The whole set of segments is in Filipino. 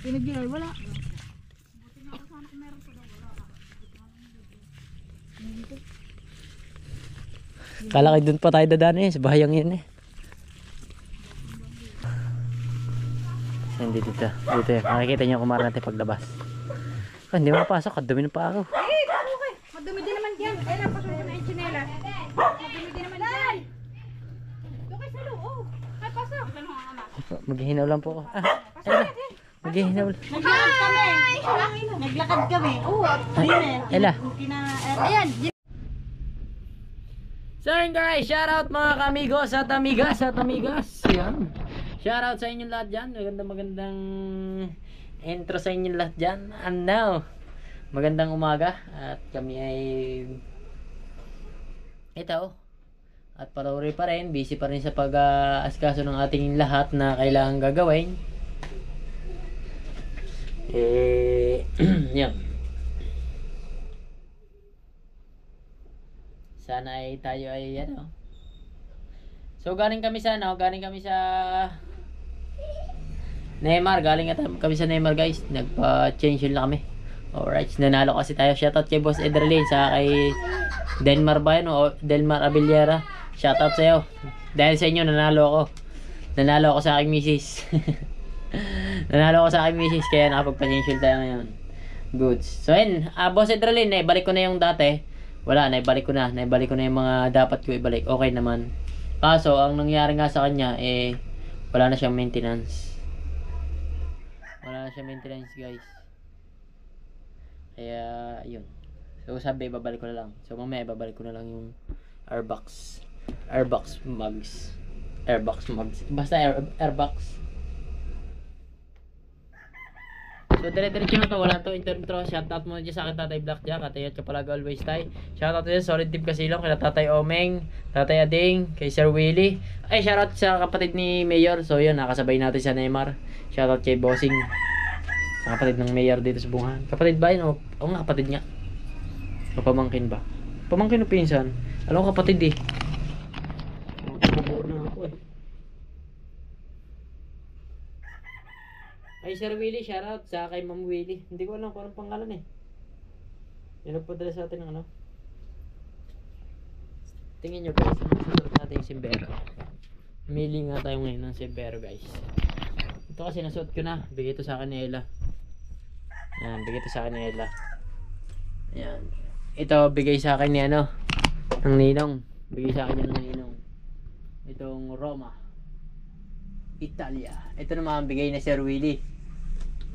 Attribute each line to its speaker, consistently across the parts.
Speaker 1: Pinagyan, wala.
Speaker 2: Kala kayo dun pa tayo dadaan eh, sa bahayang yan eh. Hindi dito. Dito eh. Makikita nyo kumara natin paglabas. Ah, hindi mapasok. Kadumi ng pa ako.
Speaker 1: Okay. Madumi din naman dyan. Ay, napasok ko na yung chinela. Madumi din naman dyan. Doon kayo sa loob. Ay, pasok.
Speaker 2: Maghihinaw lang po ako. Ah, ayun. Maghihinaw lang.
Speaker 1: Naglakad kami. Naglakad kami. Oo,
Speaker 2: Ela.
Speaker 1: Ayan.
Speaker 2: So yun guys, shoutout mga kamigos at amigas at amigas. Yan. Shoutout sa inyong lahat dyan. Magandang intro sa inyong lahat dyan. And now, magandang umaga. At kami ay ito. At parori pa rin. Busy pa rin sa pag-askaso ng ating lahat na kailangan gagawin. Yan. Sana ay tayo ay ano. So galing kami sa Neymar, kami sa Neymar guys. Nagpa-change lang kami. Alright, nanalo kasi tayo. Shoutout kay Boss Edralin sa kay Denmar ba yun o Delmar Abellera. Shoutout sa iyo. Dahil sa inyo nanalo ako sa aking misis. Nanalo ako sa aking misis kaya nakapagpa-change tayo ngayon. Goods. So yun, Boss Edralin, balik ko na yung dati. Wala, naibalik ko na yung mga dapat ko ibalik. Okay naman. Kaso, ang nangyari nga sa kanya, wala na siyang maintenance. Wala na siyang maintenance, guys. Kaya, yun. So, sabi, babalik ko na lang. So, mamaya, babalik ko na lang yung Airbox mugs. Basta Airbox. So dire-diretso na to, wala to intro. Shoutout muna dyan sa akin Tatay Blackjack, Tatay at Kapalaga Always Tay. Shoutout dyan Solid Team Kasilong, kay Tatay Omeng, Tatay Ading, kay Sir Willie. Ay shoutout sa kapatid ni Mayor. So yun, nakasabay natin sa Neymar. Shoutout kay Bossing, sa kapatid ng Mayor dito sa Bungan. Kapatid ba yun? O nga kapatid nga. O pamangkin ba? Pamangkin o pinsan? Alam ko kapatid eh. Bubuo na ako eh. Ay Sir Willie, shoutout sa kay Ma'am Willie. Hindi ko alam kung anong pangalan eh. Yan nagpadala sa atin ng ano. Tingin nyo guys, susunod natin yung Simbero. Mili nga tayo ngayon ng Simbero guys. Ito kasi nasuot ko na. Bigay ito sa akin ni Ella. Ayan, bigay ito sa akin ni Ella. Ayan. Ito bigay sa akin ni ano, ng Ninong. Bigay sa akin yan ng Ninong. Itong Roma, Italia. Ito naman bigay na Sir Willie.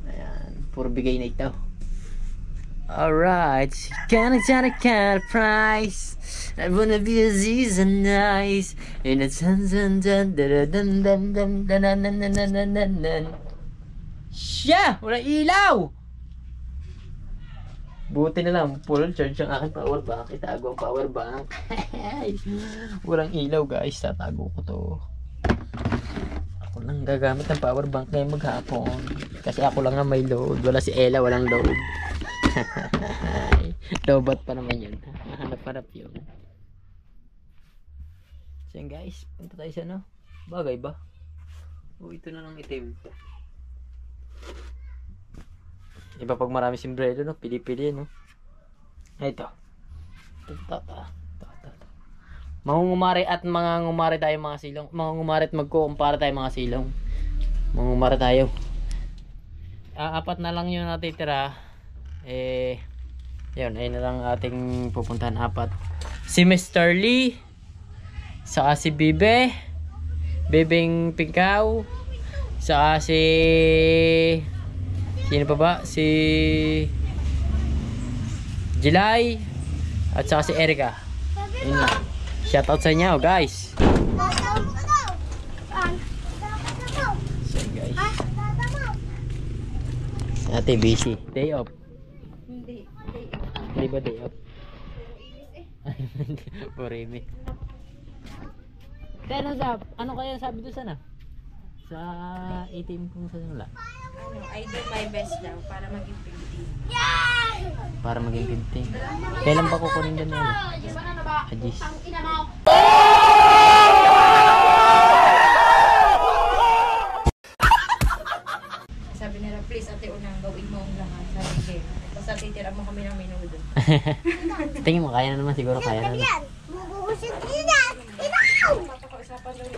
Speaker 2: Ayan, puro bigay na ito. Alright, kind of price. I wanna be as easy and nice. In a Siya! Walang ilaw! Buti na lang, full charge ang aking power bank. Itago ang power bank. Walang ilaw guys, tatago ko to. Ako lang gagamit ng power bank ngayong maghapon. Kasi ako lang nga may load. Wala si Ella, walang load. Lobat pa naman yun. Hanap-hanap yun. So yun guys, punta tayo sa ano. Bagay ba? Oh, ito na lang itim. Iba pag marami simbrero, no? Pili-pili, no? Ito. Mangungumari at mangungumari tayo mga silong. Mangungumari at magkukumpara tayo mga silong. Mangungumari tayo. Apat na lang yung natitira. Yun, ayun na lang ating pupuntahan, apat. Si Mr. Lee. Saka si Bibe. Bebeng Pingkaw. Saka si... Sino pa ba? Si... Jilay. At saka si Erica. Yun lang. Shoutout sa inyo guys. So guys, ate busy. Day off. Hindi ba day off? Purimi. Ano kaya sabi doon sana? Sa 18 kung saan wala?
Speaker 1: I do my best daw para maging 50.
Speaker 2: Para maging 50. Kailan ba kukunin doon yun? Ajis.
Speaker 1: Sabi nila, please ate Unang, gawin mo ang lahat. Sabi, game. Basta titira mo kami ng minudo.
Speaker 2: Tingin mo, kaya na naman siguro, kaya na naman.
Speaker 1: Papakausapan doon.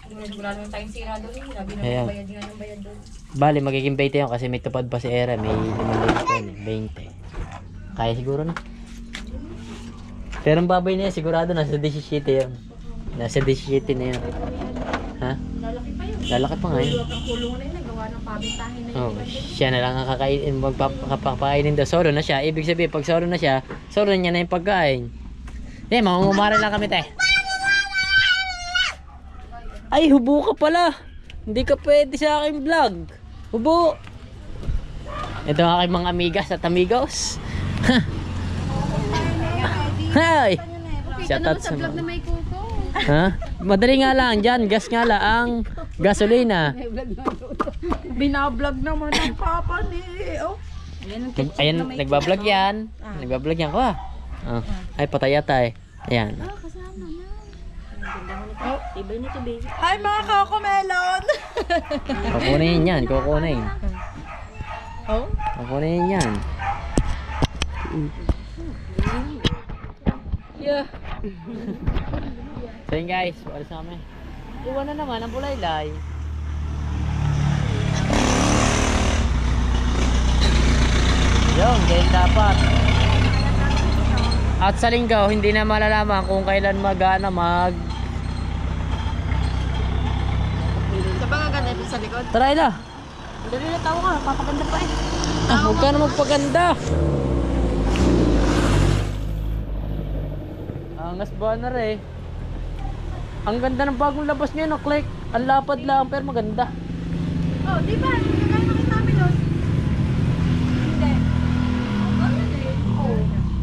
Speaker 1: Wala naman tayong sira doon. Sabi na
Speaker 2: Ayan.
Speaker 1: bayad nga ng bayad doon.
Speaker 2: Bali, magiging 20 yun kasi may tupad pa si Era. May 5 libo yun eh. 20. Kaya siguro na. Pero ang baboy na yan, sigurado nasa 17 yun. Nasa 17 na yun. Ha?
Speaker 1: Lalaki pa yun.
Speaker 2: Lalaki pa nga yun.
Speaker 1: Ang kulungan na yun, nagawa ng pabintahin na
Speaker 2: Oh,
Speaker 1: yun.
Speaker 2: siya na lang ang kakainin, magpapakainin daw. Solo na siya. Ibig sabihin, pag solo na siya, solo niya na yung pagkain. Eh, mamumara lang kami, te. Ay, hubo ka pala. Hindi ka pwede sa aking vlog. Hubo. Ito ang aking mga amigas at amigos. Hi! Shout out sa
Speaker 1: Vlog na may kuko.
Speaker 2: Ha? Madali nga lang dyan. Gas nga lang ang gasolina.
Speaker 1: Binablog naman ang papa ni... Oh.
Speaker 2: Ayan, nagbablog yan. Nagbablog yan ko ah. Oh. Ay, patay yata eh. Ayan.
Speaker 1: Kasama na.
Speaker 2: Oh.
Speaker 1: Tibay na tibay. Hi mga kakumelon!
Speaker 2: Kukunin yan. Kukunin.
Speaker 1: Oh?
Speaker 2: Kukunin yan.
Speaker 1: Yeah.
Speaker 2: So yun guys, walis na kami. Iwan na naman ang bulaylay. Yung, ganyan dapat. At sa linggo, hindi na malalaman kung kailan mag.
Speaker 1: Sa ba nga ganda sa likod?
Speaker 2: Try na.
Speaker 1: Dali na tao ka, papaganda pa eh.
Speaker 2: Huwag ka na magpaganda. Angas banner eh. Ang ganda ng bagong labas niya, no? Click. Ang lapad lang, pero maganda.
Speaker 1: Oh, di ba? Kaya nakita namin doon. Hindi. Oh.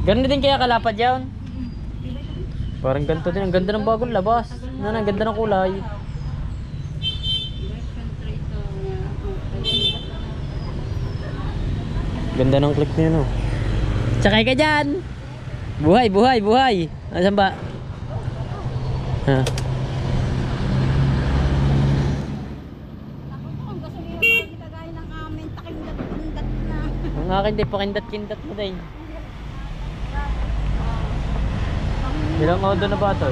Speaker 2: Ganun din kaya kalapad yan. Parang ganito din. Ang ganda ng bagong labas. Ang ganda ng kulay. Ganda ng click niya, no? Sakay ka dyan! Buhay, buhay, buhay! Asan ba? Ha?
Speaker 1: Ang gasolina pa kita gaya ng amin, takindat-kindat na.
Speaker 2: Ang akin din, pakindat-kindat mo din. Ilang odo na ba ito?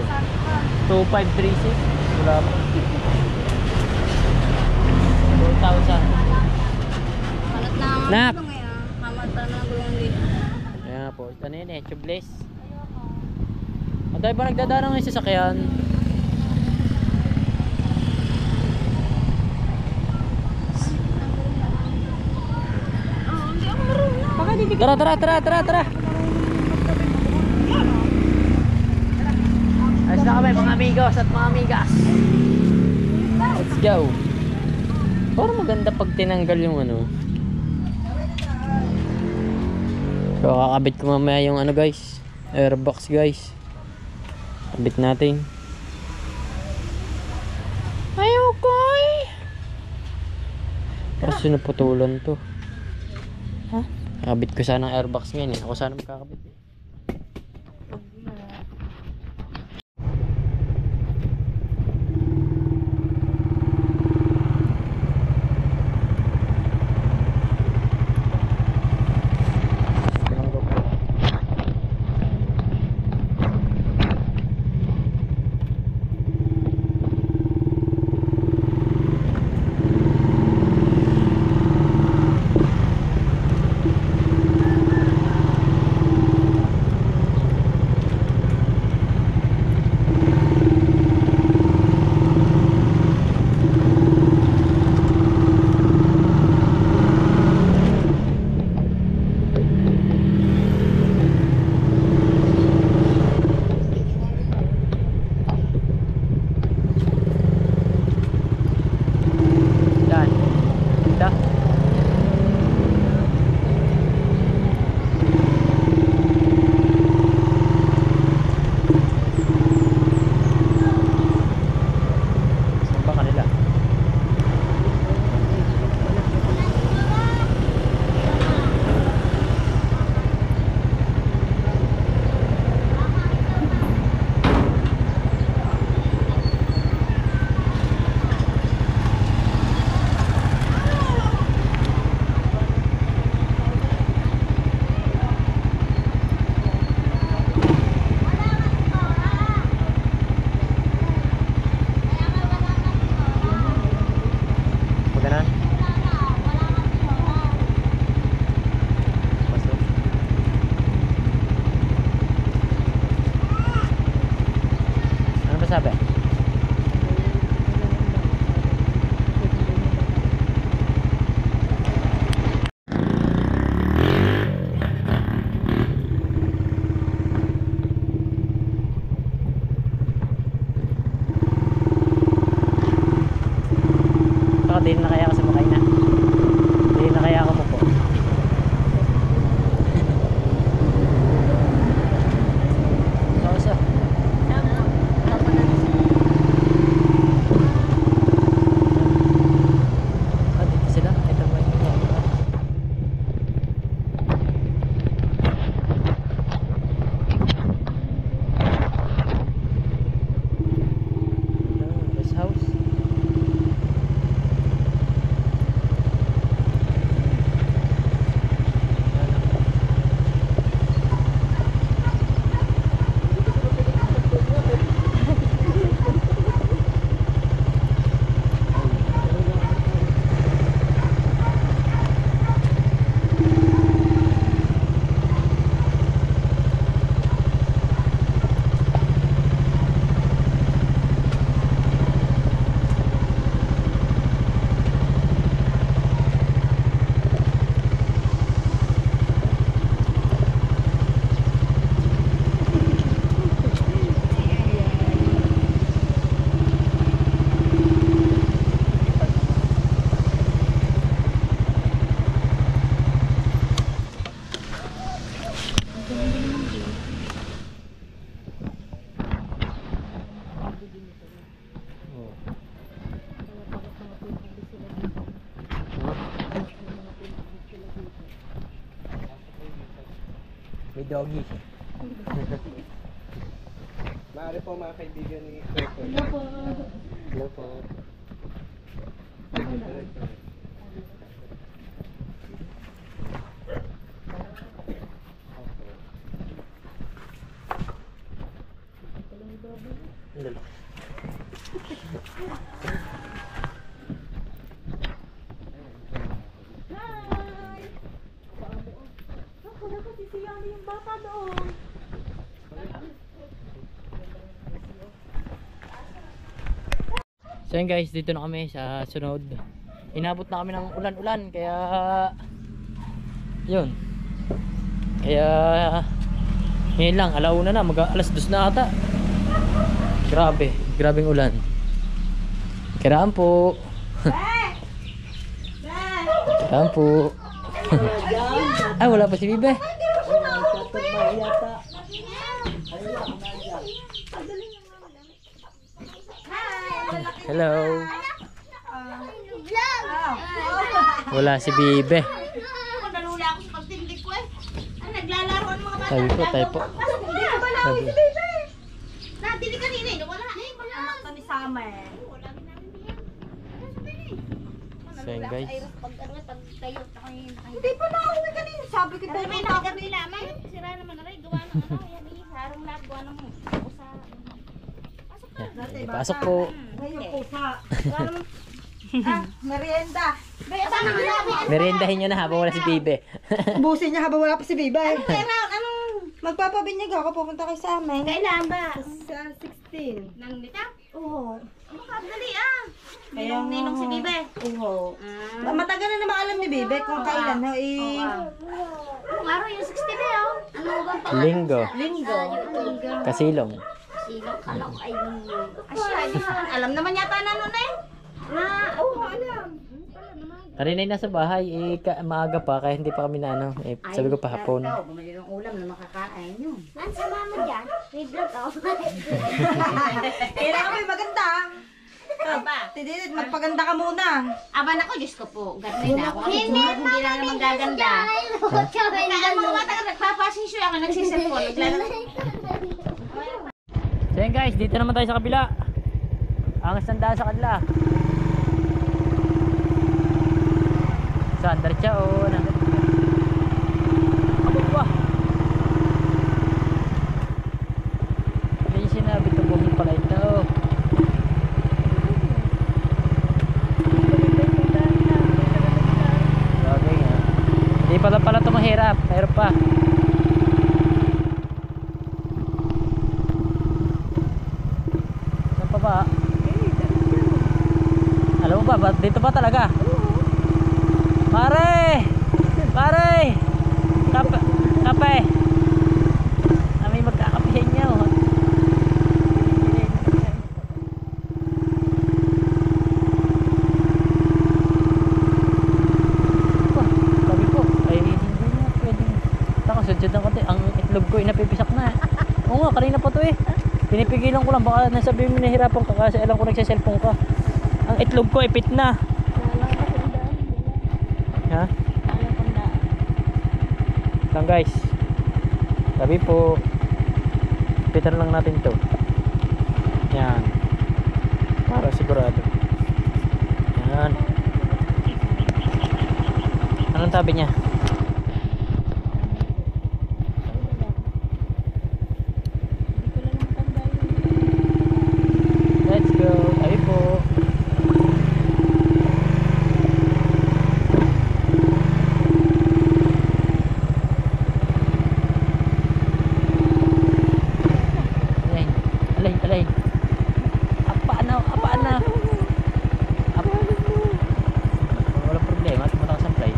Speaker 2: 2536? Wala pa. 2,000.
Speaker 1: Malat na ang
Speaker 2: Nap!
Speaker 1: gulong eh. Hamat pa na ang gulong dito.
Speaker 2: Ayan po, ito na yun eh, tubeless. O tayo ba nagdadaan ng sasakyan?
Speaker 1: Hindi ako marunong. Baka di
Speaker 2: Tara, tara, tara, tara, tara! Ayos na kami mga amigos at mga amigas. Let's go! Parang maganda pag tinanggal yung ano. So kakabit ko mamaya yung ano guys, airbox guys. Kabit natin. Ayoko eh. Kasi naputulan to. Ha? Kakabit ko sana ang airbox ngayon eh. Ako sana magkakabit eh. May doggy.
Speaker 3: Maaari po mga kaibigan ni Rector.
Speaker 2: Hello po. Hello.
Speaker 1: Hi! Ako na kasi si Yami yung bata doon.
Speaker 2: So yun guys, dito na kami sa sunod. Inabot na kami ng ulan-ulan kaya yun. Kaya ngayon lang, alauna na, alas 2 na ata. Grabeng ulan. Kiraan po. Kiraan po. Ay, wala pa si Bibe. Hello. Wala si Bibe.
Speaker 1: Ako nalula ako sa pagtindig ko eh. Naglalaro ang mga bata.
Speaker 2: Tayo po.
Speaker 1: Hindi ka balawi si Bebe. Natili kanina eh. Wala. Anak ka ni Summer. Wala namin yan.
Speaker 2: So yun guys.
Speaker 1: Hindi pa nauwi kanina. Sabi ko
Speaker 4: Kasi may nagagabi naman. Sira naman na rin. Gawa ng ano. Yan eh. Harong lahat. Gawa ng usa.
Speaker 2: Pasok po.
Speaker 1: Ngayon pusa. Merienda.
Speaker 4: Kaya paano namin?
Speaker 2: Meriendahin nyo na habang wala si Bibe.
Speaker 1: Busin niya habang wala pa si Bibe.
Speaker 4: Kaya anong
Speaker 1: Magpapabinyag ako, pupunta kayo sa amin.
Speaker 4: kailan ba?
Speaker 1: Sa 16.
Speaker 4: Nang nita?
Speaker 1: Oo.
Speaker 4: Ano ka? Dali ah.
Speaker 1: Kaya
Speaker 4: Ninong si Bibe.
Speaker 1: Oo.
Speaker 4: Ah.
Speaker 1: Matagal na naman alam ni Bibe kung kailan.
Speaker 4: Anong araw yung 60 na yun? Ano ba pa?
Speaker 2: Linggo.
Speaker 1: Linggo.
Speaker 2: Kasilong.
Speaker 4: Silong kalaw ay alam naman yata na nun eh. Na, alam.
Speaker 2: Karinay nasa bahay, maaga pa, kaya hindi pa kami na ano. Sabi ko pa hapon.
Speaker 1: Bumili ng ulam na makakain yun.
Speaker 4: Nansa mama dyan? May vlog ako.
Speaker 1: Kailangan may maganda.
Speaker 4: Aba.
Speaker 1: Tidid, magpaganda ka muna.
Speaker 4: Aban ako, Diyos ko po. Ganun na ako. Hindi na naman gaganda. Kaya ang mga bata ka nagpapasisyo ako, nagsiselfon.
Speaker 2: So yun guys, dito naman tayo sa kabila. Ang sandaan sa kanila. Saan? Diretsa o ano? Abog ba? Hindi yung sinabi ito buhing pala ito. Grabe nga. Hindi pala ito mahirap. Mahirap pa. Saan pa ba? Alam mo ba? Dito ba talaga? Pare! Pare! Kape! Kami magkakapihin niya oh. Sabi ko, ay hindi na pwedeng. Taka, sudsud ng konti. Ang itlog ko inapipisak na. Oo nga, kanina pa to eh. Pinipigilan ko lang, baka nasabihin mo nahirapan ka kasi alam ko nagsiselfone ka. Ang itlog ko ipit na. Ha? Lang guys. Sabi po, pitan lang natin to. Yan. Para sigurado. Yan. Anong tabi niya? Let's go. Sabi po. Alay. Apaan na. Wala problema. Tumatakas ang play.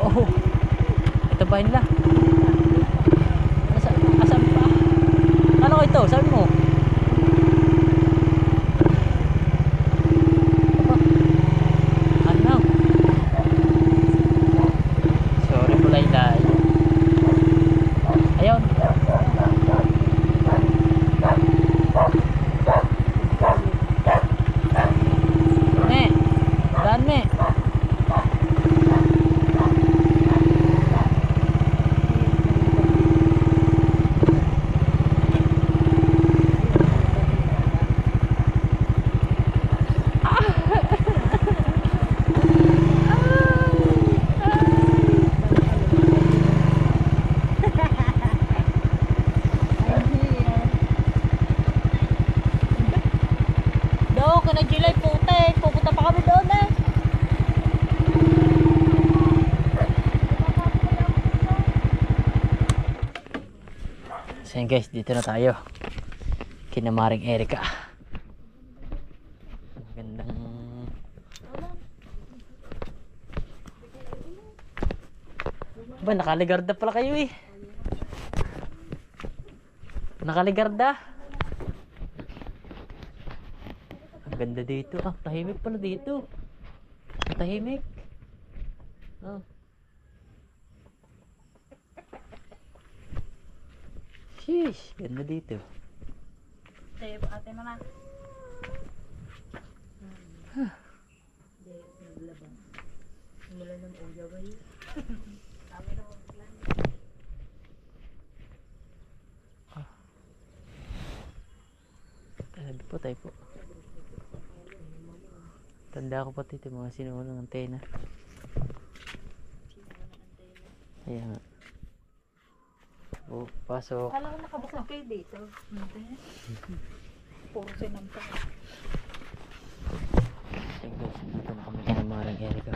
Speaker 2: Oh. Ito ba nila? Asan pa? Ano ko ito? Sabi mo? Ano? Sorry po Laylay. Ayun. Daan me. Yo, kana July putek. Pupunta pa kami doon eh. So yun guys, dito na tayo. Kina Maring Erica. Magandang... Ba, nakaligarda pala kayo eh. Nakaligarda. Ang ganda dito. Ah, tahimik pala dito. Tahimik. Oh. Sheesh, ganda dito.
Speaker 1: Tayo, ate naman.
Speaker 2: Tabi po, tayo po. Tanda ko pati ito mga sinuunang antena. Ayan nga. Oh, pasok.
Speaker 1: Alam ko nakabukod kayo dito. Puro sinampa.
Speaker 2: Ayan guys, dito na kami kina Maring Erica.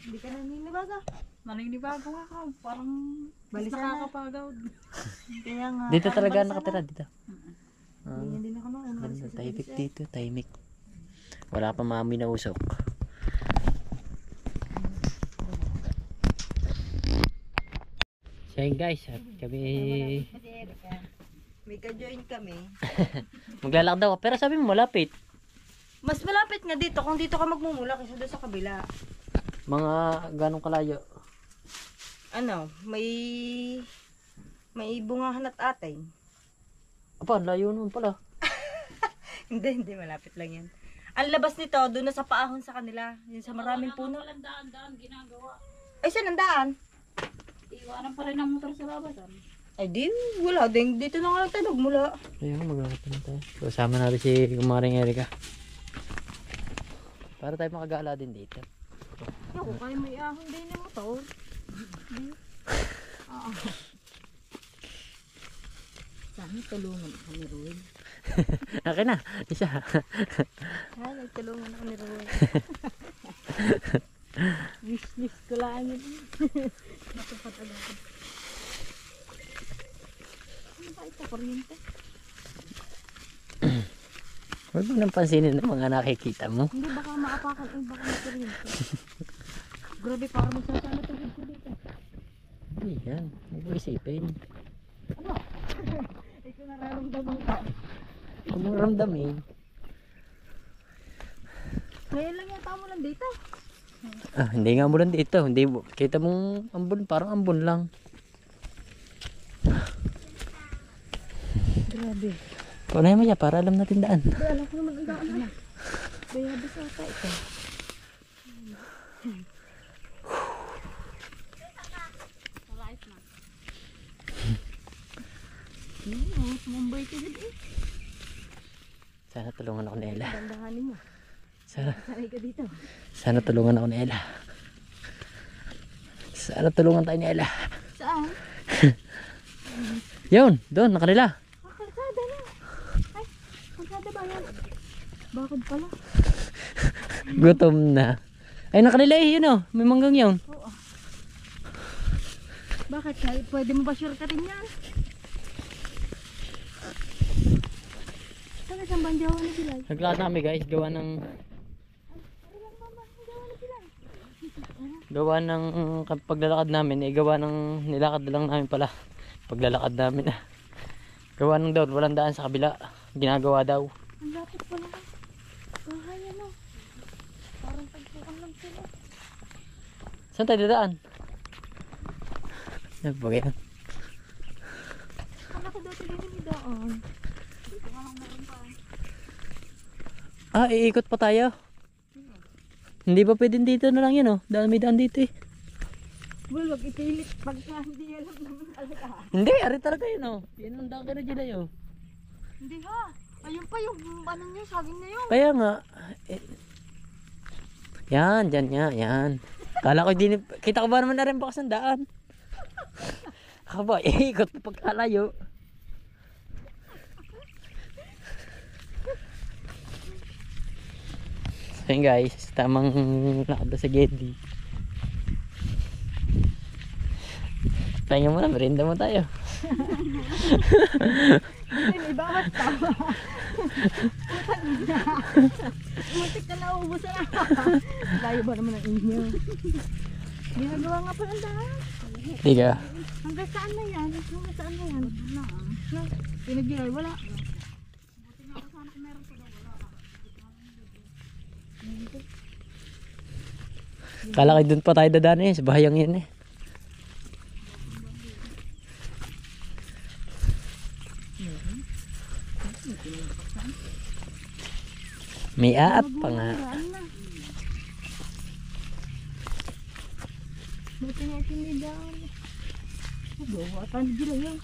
Speaker 1: Hindi ka naninibaga. Naninibago nga ka. Parang balis nakakapagaw. Kaya nga.
Speaker 2: Dito talaga nakatira dito.
Speaker 1: Hindi na ako noon.
Speaker 2: Ganda, tahimik dito, tahimik. Wala pa mami na usok. So yun guys, at kami
Speaker 1: May ka-join kami.
Speaker 2: maglalakad daw. Pero sabi mo malapit.
Speaker 1: Mas malapit nga dito kung dito ka magmumula kaysa doon sa kabila.
Speaker 2: Mga ganong kalayo.
Speaker 1: Ano, may bungahan at atay.
Speaker 2: Apa, layo naman pala.
Speaker 1: Hindi malapit lang yan. Ang labas nito doon na sa paahon sa kanila, yun sa maraming puno.
Speaker 4: Walang daan ginagawa.
Speaker 1: Ay, saan ang daan?
Speaker 4: Iwanan pa rin ang motor sa labas.
Speaker 1: Ay, wala din. Dito na nga lang tayo nagmula.
Speaker 2: Ayun, maglalakad na tayo. So, sama natin si Maring Erica. Para tayo makagala din dito.
Speaker 1: Ako, kaya may ahon din ng motor. Sana tulungan ako ni Roy.
Speaker 2: Akin na, isa.
Speaker 1: Ay, nagtulungan ako ni Roy. Wish ko lang yun. Natupat agad. Ano ba ito? Kuryente?
Speaker 2: Huwag mo nang pansinin ng mga nakikita mo.
Speaker 1: Hindi, baka maapakan. Ay, baka may kuryente. Grabe, parang magsasama tubig ko dito.
Speaker 2: Hindi yan, huwag mo isipin.
Speaker 1: Ano? Ito nararamdaman ka.
Speaker 2: Huwag mong ramdamin.
Speaker 1: Ngayon lang yata mo lang dito.
Speaker 2: Ah, hindi nga ambon dito. Hindi, kita mong ambon, parang ambon lang.
Speaker 1: Grabe.
Speaker 2: Kunahin mo niya para alam natin daan.
Speaker 1: Ba, alam ko naman ang daan na. Bayabas ata ito. Mumbai ka din eh.
Speaker 2: Sana tulungan ako ni Ella.
Speaker 1: Dandahanin mo. Sanay ka dito.
Speaker 2: Sana tulungan ako ni Ella. Sana tulungan tayo ni Ella.
Speaker 1: Saan?
Speaker 2: Yun, doon, nakanila.
Speaker 1: Kalsada na. Ay, kalsada ba yan? Bakit pala?
Speaker 2: Gutom na. Ay, nakanila eh, yun oh. May manggang yun.
Speaker 1: Oo. Bakit? Pwede mo ba shortcutin yan? Saan isang bandyawan na sila?
Speaker 2: Naglakad na kami guys, gawa ng paglalakad namin, gawa ng nilakad na lang namin pala. Paglalakad namin gawa ng daw, walang daan sa kabila. Ginagawa daw.
Speaker 1: Ang lapit pala. Bahay ano. Parang tagpuan lang sila.
Speaker 2: Saan tayo dadaan? Nagpagay yan.
Speaker 1: Kala ko dati din yung daan. Dito nga lang meron pa.
Speaker 2: Ah, iikot pa tayo. Hindi ba pwedeng dito na lang yun oh? May daan dito eh.
Speaker 1: Well, wag ipilit pagka hindi alam naman talaga.
Speaker 2: Hindi, ari talaga yun oh. Yan ang daan ka na dyan oh.
Speaker 1: Hindi ha. Ayun pa yung ano niya, saging na yun.
Speaker 2: Kaya nga. Yan, dyan nga, yan. Kala ko din, kita ko ba naman na rin bakas ng daan? Ako ba, iikot pa pagkalayo. So yun guys, tamang lakad na sa Gedli. Pahinga muna, merinda mo tayo.
Speaker 1: May bawas pa. Muntik na naubos na. Layo ba naman ang inyo? Ginagawa nga pa ng daan.
Speaker 2: Tiga.
Speaker 1: Hanggang saan na yan? Hanggang saan na yan? Pinagbiray, wala.
Speaker 2: Kala kayo dun pa tayo dadaan eh, sa bahayang yun eh. May aap pa nga.
Speaker 1: Buti nga tinidaw. Gawa ka na dila yan.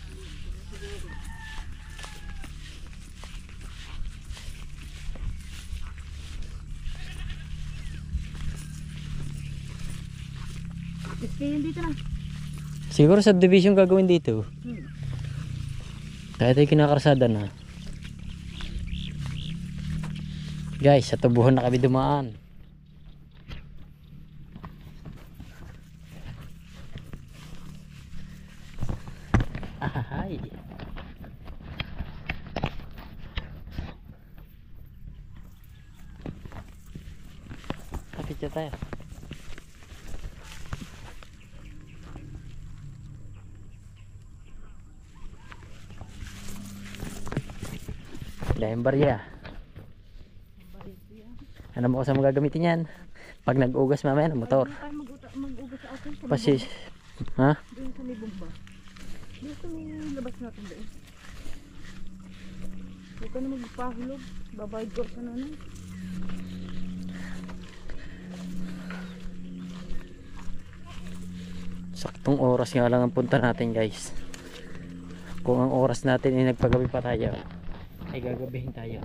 Speaker 1: Kasi yun dito na.
Speaker 2: Siguro subdivision gagawin dito. Kahit ay kinakarsada na. Guys, sa tubuhan na kami dumaan. Ahay. Kapit siya tayo. Dahil barya. Ano mo sa mga gagamitin yan? Pag nag-ugas mamaya ng motor.
Speaker 1: Mag-ugas sa atin.
Speaker 2: Pasis. Ha?
Speaker 1: Doon sa may bomba. Dito may labas natin doon. Huwag ka na magpahulog. Babayad ko sa nanay.
Speaker 2: Saktong oras nga lang ang punta natin guys. Kung ang oras natin ay nagpagabi pa tayo, ay gagabihin tayo.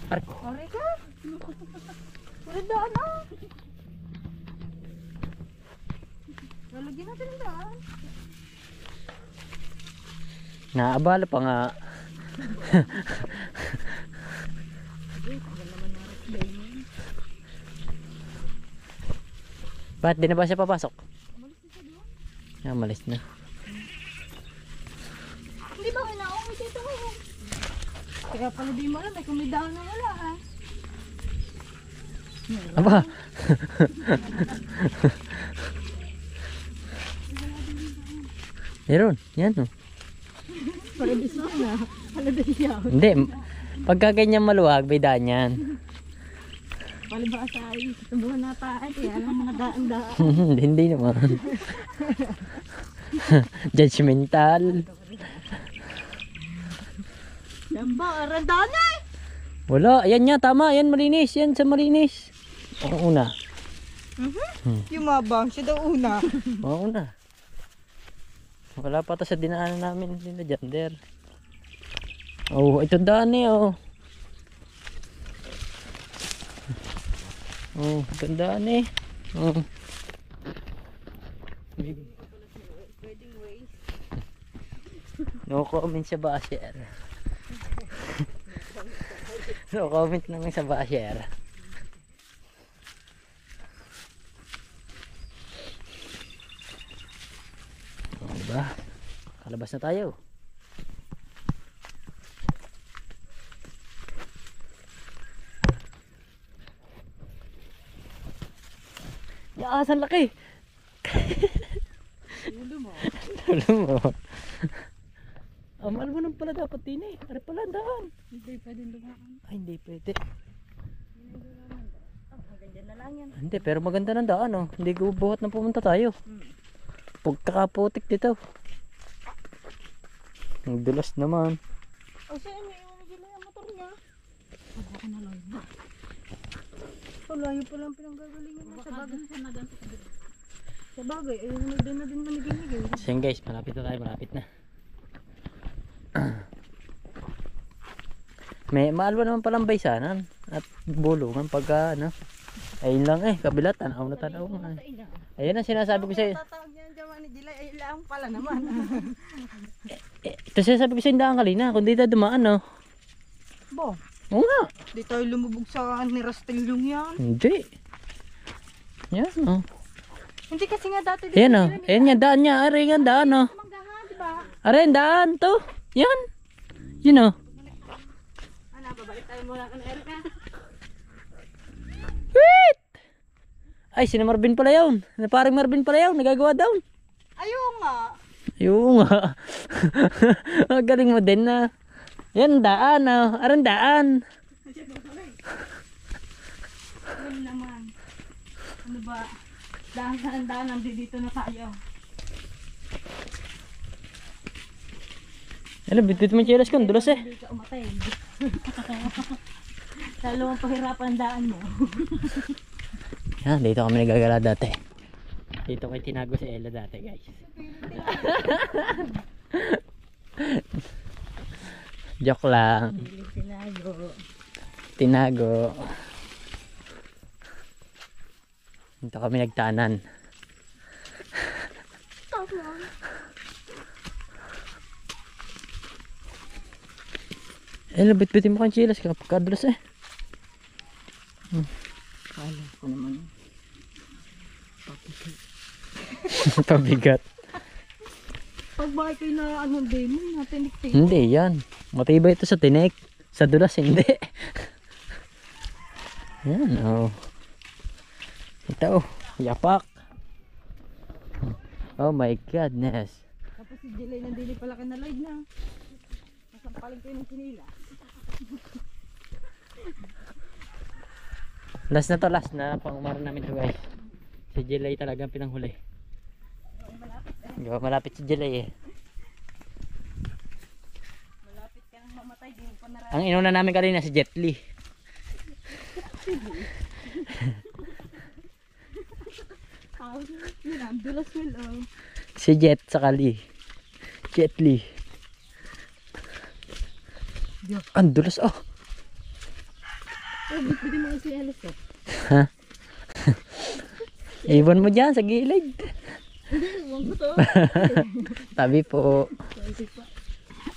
Speaker 2: Arko.
Speaker 1: Aray ka! Wala daan ah! Lalagyan natin ang daan.
Speaker 2: Naabala pa nga. Ba't di na ba siya papasok? Malis na.
Speaker 1: Hindi ba kailangan dito ngayon? Kaya pala di mo alam, may kumidaan na wala ah.
Speaker 2: Aba! Meron, yan o.
Speaker 1: Paradis na. Paradis yan.
Speaker 2: Hindi, pagka ganyan maluwag, may daan yan.
Speaker 1: Palibasa ay tubuhan na tayo. Kaya lang mga daan-daan.
Speaker 2: Hindi naman. Judgmental.
Speaker 1: Yan ba? Randaan na eh!
Speaker 2: Wala, yan niya, tama, yan malinis, yan sa malinis. Ang una.
Speaker 1: Yumabang siya daw una.
Speaker 2: Oo na. Wala pa to sa dinaanan namin din na Jander. Oh, ito daan eh oh. Oh, gandaan eh. Oh. No comment sa basher. No comment naman sa basher. Diba? Kalabas na tayo. Yaasan laki. Ulo mo. Ulo mo. Mahal mo nang pala dapat din eh. Are pala ang daan.
Speaker 1: Hindi pwede dumaan.
Speaker 2: Ay hindi pwede.
Speaker 1: Maganda na lang yan.
Speaker 2: Hindi pero maganda ng daan oh. Hindi ko buhat na pumunta tayo. Pagkakaputik dito. Ang dulas naman.
Speaker 1: O siya may yung motor niya. Baka na lang. Layo pa lang pinanggagalingan niya. Sa bagay. Sa bagay. Ay nagdan na din manigay-nigay.
Speaker 2: So yun guys, malapit na tayo. Malapit na. May maalwa naman palang baysanan at bulungan pagka ano. Ayun lang eh, kabila tanaw na tanaw nga. Ayun ang sinasabi ko sa'yo.
Speaker 1: Tatawag niya naman ni Dila, ay lang pala naman.
Speaker 2: Ito sinasabi ko sa'yo yung daan kanina, kung di tayo dumaan no.
Speaker 1: Bo,
Speaker 2: Oo nga.
Speaker 1: Di tayo lumubog sa ni Rastellong yan.
Speaker 2: Hindi. Yan oh.
Speaker 1: Hindi kasi nga dati
Speaker 2: Yan oh. Ayan nga daan niya. Aray nga daan oh.
Speaker 1: manggahan, di ba?
Speaker 2: Aray ang daan to. Yan. Yun oh.
Speaker 1: Ano, babalik tayo muna kan Erica.
Speaker 2: Wait! Ay, si Marvin pala yun. Parang Marvin pala yun. Nagagawa daw.
Speaker 1: Ayun nga.
Speaker 2: Yung nga. Ang galing mo din na. Yan daan oh. Aran daan.
Speaker 1: Ayun naman. Ano ba? Daan, dito na tayo.
Speaker 2: Ano, bitit mo yung chilas ko. Dulas eh.
Speaker 1: Hindi ka umatay. Lalo ang pahirapan ang daan mo.
Speaker 2: Yan, dito kami nagagala dati. Dito kay tinago si Ella dati, guys. Joke lang. Tinago. Dito kami nagtanan. Ella, bit-bitin mo kang chilas. Kadulas eh.
Speaker 1: Kala ko naman.
Speaker 2: Pabigat.
Speaker 1: Pag bakit kayo na ano din, natinik-tinik.
Speaker 2: Hindi yan. Matibay ito sa tinik. Sa dulas hindi. Yan oh. Ito oh. Yapak. Oh my goodness.
Speaker 1: Tapos si Jelay nandili pala ka na live na. Nasampalin ko yung sinila.
Speaker 2: Last na to, last na pangumara namin to guys. Si Jelay talagang pinanghuli. Malapit si Jelay eh.
Speaker 1: Malapit ka nang mamatay, di mo pa nararamdaman.
Speaker 2: Ang inuna namin kanina si Jet Li.
Speaker 1: Yun ang dulas mo lang.
Speaker 2: Si Jet sa Kali. Jet Li. Ang dulas oh.
Speaker 1: Oh, bitbitin mo kasi alas ko.
Speaker 2: Ha? Iwan mo dyan sa gilid.
Speaker 1: Huwag ko to.
Speaker 2: Tabi po.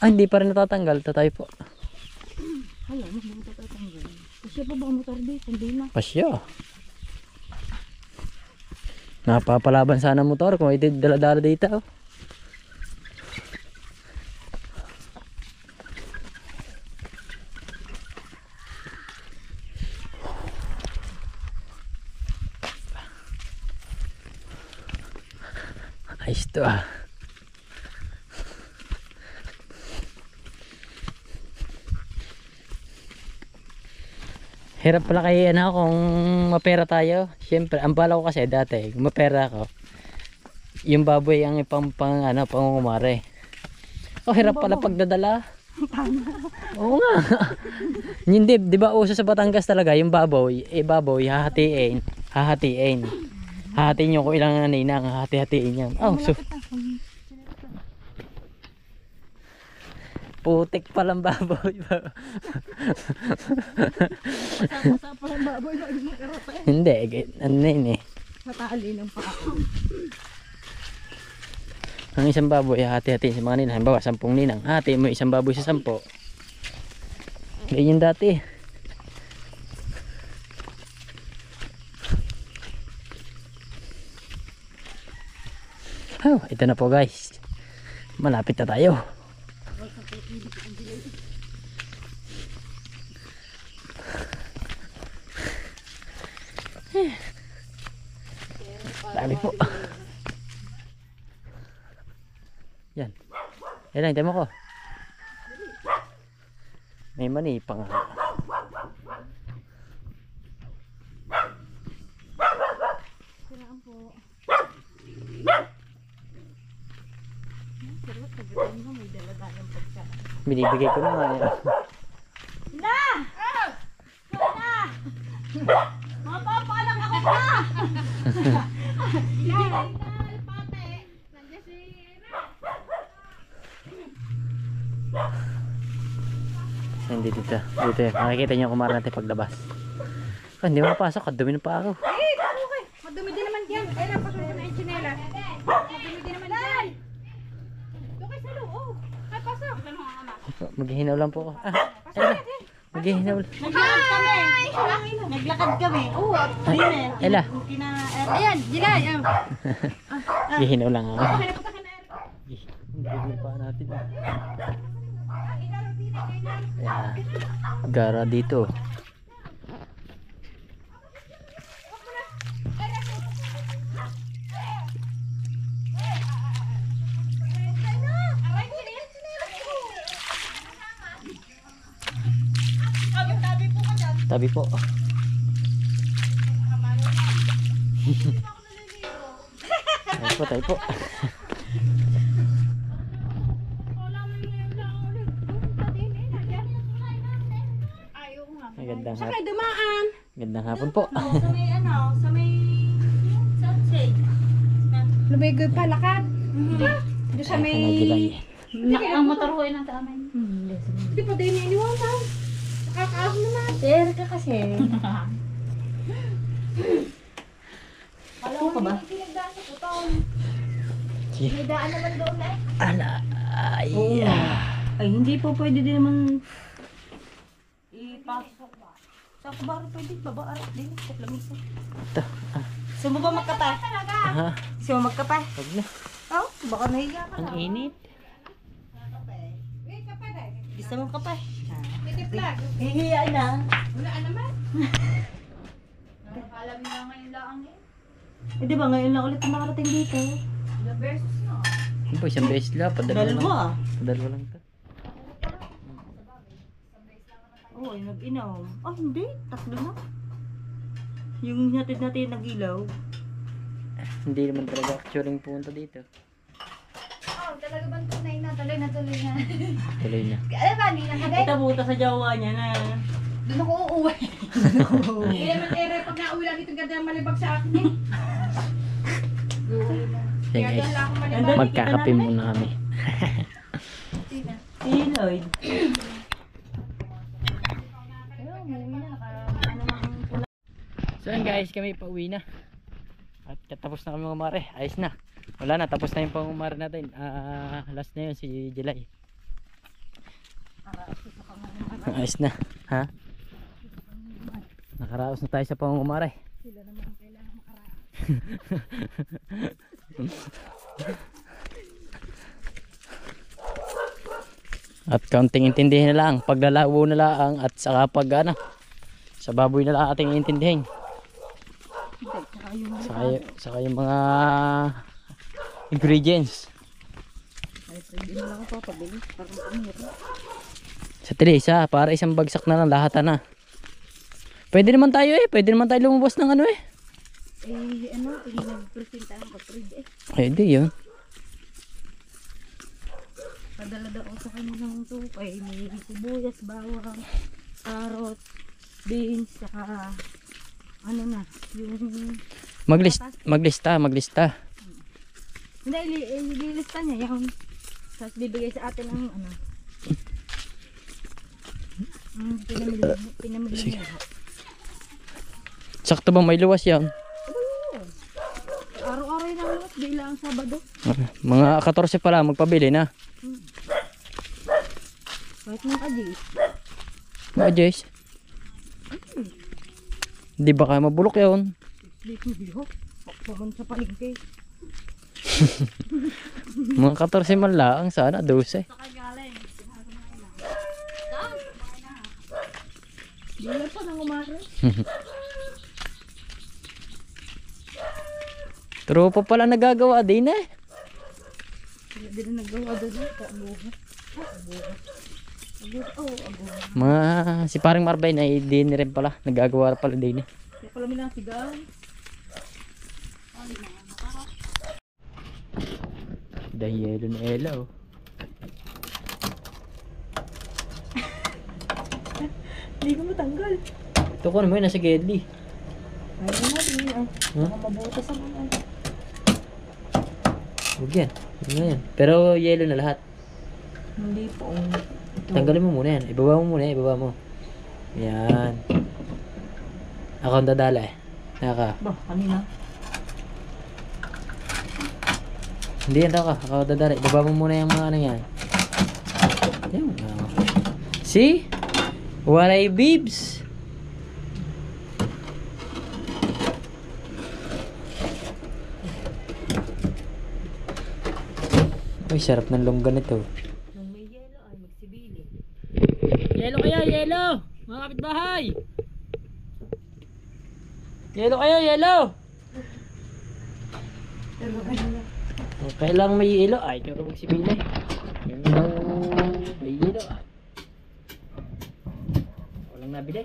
Speaker 2: Ah, hindi pa rin natatanggal. Tatay po.
Speaker 1: Hala, mas mo tatatanggal. Kasi pa ba ang motor dito? Hindi na.
Speaker 2: Pasya. Napapalaban sana ang motor kung hindi dala-dala dito. Oh. Ayos to ah. Hirap pala kay ano kung mapera tayo. Siyempre, ang bala ko kasi dati, kung mapera ako, yung baboy ang pang pangungumare. Oh, hirap pala pagdadala. Oo nga. Hindi, di ba uso sa Batangas talaga, yung baboy, hahatiin. Hahatiin nyo kung ilang ninang, hahati-hatiin yan. Oh, so. Putik palang baboy.
Speaker 1: Masama pa ang baboy na yung makarapay.
Speaker 2: Hindi, ano na yun eh.
Speaker 1: Sa tali ng paa.
Speaker 2: Ang isang baboy, hati-hati sa mga ninang. Halimbawa, 10 ninang. Hati mo isang baboy sa 10. Ganyan dati. Oh, ito na po guys. Malapit na tayo. Dami po. Yan. Yan lang, temo ko. May mani pa nga.
Speaker 1: Siraan po. May dala-dalang pagkain.
Speaker 2: Binibigay ko na nga yan.
Speaker 1: Na! Na! Mapapaalam ako na!
Speaker 2: Hindi dito. Dito eh. Makikita niyo kumara natin paglabas. Ah, hindi makapasok. Kadumi na pa ako.
Speaker 1: Eh, okay. Madumi din naman yan. Eh, napasok ko na yung chinela. Madumi din naman yan. Doon kayo sa loob. Ay, pasok.
Speaker 2: Maghihinaw lang po ako. Ah, ayun. Maghihinawla.
Speaker 4: Naglakad kami. Naglakad kami. Oo.
Speaker 2: Ela.
Speaker 1: Ayan, Jilay.
Speaker 2: Gihinaw lang ako.
Speaker 1: Hanap ka na.
Speaker 2: Hindi pa natin. Ayan. Gara dito. Tabi po. Tayo po. Magandang
Speaker 1: Saka
Speaker 2: hapon.
Speaker 1: dumaan.
Speaker 2: Magandang hapon po.
Speaker 4: Sa may sa may sunset.
Speaker 1: Lumigoy pa, lakad. Doon sa may...
Speaker 4: Ang motor ko ng tama.
Speaker 1: Hindi pa din iniwanan. Nakakaas naman.
Speaker 4: Sir ka kasi. Alam ka ba? May daan naman doon na eh.
Speaker 2: Ala. Ay.
Speaker 4: Ay, hindi po pwede din naman ipasok. Sa kabaro pwede, babaarap din. Sa lamisa.
Speaker 2: Ito.
Speaker 4: Gusto mo ba magkapay?
Speaker 2: Ha?
Speaker 4: Gusto mo magkapay?
Speaker 2: Huwag na.
Speaker 4: Oh, baka nahiya ka
Speaker 2: Ang
Speaker 4: na.
Speaker 2: init.
Speaker 4: Gusto mo magkapay?
Speaker 1: May flag.
Speaker 4: Hihiya na.
Speaker 1: Wala naman.
Speaker 4: Alam mo na ngayon lang eh. Eh di ba ngayon lang ulit makarating dito? The best no.
Speaker 2: Ano po, isang beses lang. Padalawa lang.
Speaker 4: Dalawa.
Speaker 2: Padalawa lang ito.
Speaker 4: Oo, ay nag-inaw. Ah, hindi. Tatlo na. Yung hatid natin nag-ilaw.
Speaker 2: Hindi naman talaga actually pumunta dito.
Speaker 1: Oh, talaga bang tunay na? Tuloy na.
Speaker 2: Tuloy na.
Speaker 1: Alam ba, hindi na kagay?
Speaker 4: Kita buta sa jawa niya na.
Speaker 1: Doon ako uuwi. Hindi naman ere, pag nauwi lang dito, ganda malibag sa akin eh.
Speaker 2: Yan
Speaker 1: Kaya
Speaker 2: guys.
Speaker 1: doon lang ako malibag.
Speaker 2: Magkakape muna kami.
Speaker 4: Si Lloyd.
Speaker 2: So yan guys, kami pauwi na. At katapos na kami mga mare. Ayos na. Wala na, tapos na yung pangumare natin. Last na yun si July. Ayos na. Ha? Nakaraos na tayo sa pangumare.
Speaker 1: Sila naman ang kailangan makaraos.
Speaker 2: At kaunting intindihin na lang. Paglalabo na lang at saka pag ano, sa baboy na lang ating intindihin. Saka yung mga ingredients.
Speaker 1: Hindi mo lang ako papabili. Parang pamira.
Speaker 2: Sa Teresa, para isang bagsak na lang lahat na. Pwede naman tayo pwede naman tayo lumabas ng ano
Speaker 1: Nag-presenta ako kapag
Speaker 2: Pwede yun.
Speaker 1: Padala daw ako sa kanya ng tupay. May sibuyas, bawang, carrot, beans, saka ano na, yung...
Speaker 2: Maglista.
Speaker 1: Hindi, ililista niya yung... Tapos bibigay sa atin ang ano... pinamili
Speaker 2: Sige.
Speaker 1: niya.
Speaker 2: Sakto ba may luwas yan?
Speaker 1: Araw-araw yung naluwas, di lang Sabado.
Speaker 2: Mga 14 pala magpabili na.
Speaker 1: Kahit mga kajis.
Speaker 2: Mga Jess. Di ba kaya mabulok yun?
Speaker 1: Hindi ho. Pakpaman sa palengke.
Speaker 2: Mga 14 man lang sana, 12.
Speaker 1: Di lang pa nang umara.
Speaker 2: Tropa pala nagagawa din
Speaker 1: Hindi rin nagawa doon. Abuhat.
Speaker 2: Mga si paring Marbay na din rin pala. Nagagawa pala din
Speaker 1: Kaya pala may lang sigaw.
Speaker 2: Dahil yelo na ela
Speaker 1: Hindi ko matanggal.
Speaker 2: Ito ko naman nasa Gedli.
Speaker 1: Ayun na, tingin ang
Speaker 2: Huh?
Speaker 1: mabutas ang mga.
Speaker 2: Huwag yan. Huwag na yan. Pero yelo na lahat.
Speaker 1: Hindi po.
Speaker 2: Tanggalin mo muna yan. Ibaba mo muna yan. Ibaba mo. Yan. Ako ang dadala Naka.
Speaker 1: Ba, kanina.
Speaker 2: Hindi yan daw ka. Ako ang dadala. Ibaba mo muna yung mga ano yan. Yan. See? Walay bibs. Uy, sarap ng longgan ito.
Speaker 1: Nung may yelo ay magsibili.
Speaker 2: Yelo kayo, yelo! Mga kapitbahay! Yelo kayo, yelo! Okay lang may yelo. Ay, ito magsibili. May yelo. Walang nabili.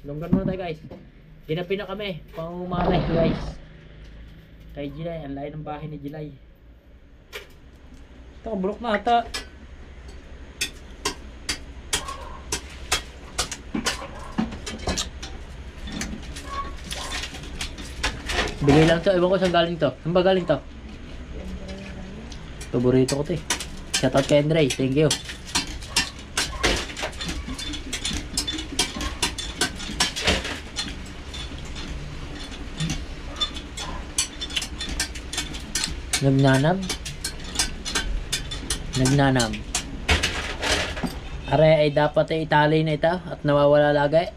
Speaker 2: Longgan muna tayo guys. Ginapi na kami. Pangumanay guys. Kay Jilay. Ang layo ng bahay ni Jilay. Ito, bulok na ata. Bigay lang to. Ewan ko saan galing to. Saan ba galing to? Paborito ko to eh. Shoutout kay Andre. Thank you. Nagnanam. Are ay dapat ay itali na ito at nawawala lagi.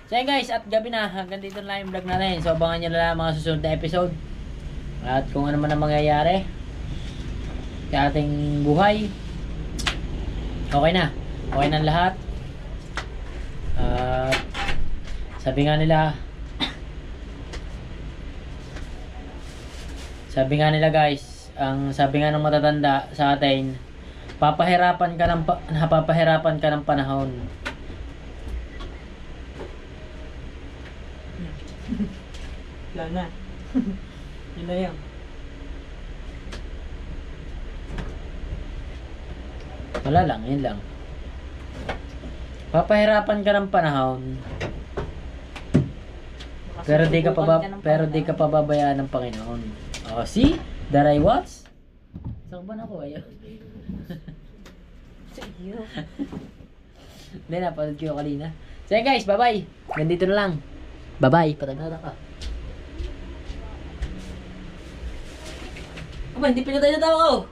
Speaker 2: So yun guys, at gabi na. Hanggang dito na lang yung vlog natin. So abangan nyo na lang mga susunod na episode. At kung ano man ang mangyayari sa ating buhay. Okay na. Okay na lahat. At sabi nga nila guys, ang sabi nga ng matatanda sa atin, napapahirapan ka ng panahon.
Speaker 1: Wala na. Yun na yan.
Speaker 2: Wala lang, yun lang. Papahirapan ka ng panahon. Pero di ka pababayaan ng Panginoon. Oh, see? That I was? Saan ba na ako? Ayaw.
Speaker 1: Sa iyo.
Speaker 2: Hindi, napanood ko kanina. So yun guys, bye-bye. Nandito na lang. Bye-bye. Patagada ka. Aba, hindi pinatay na tao ko.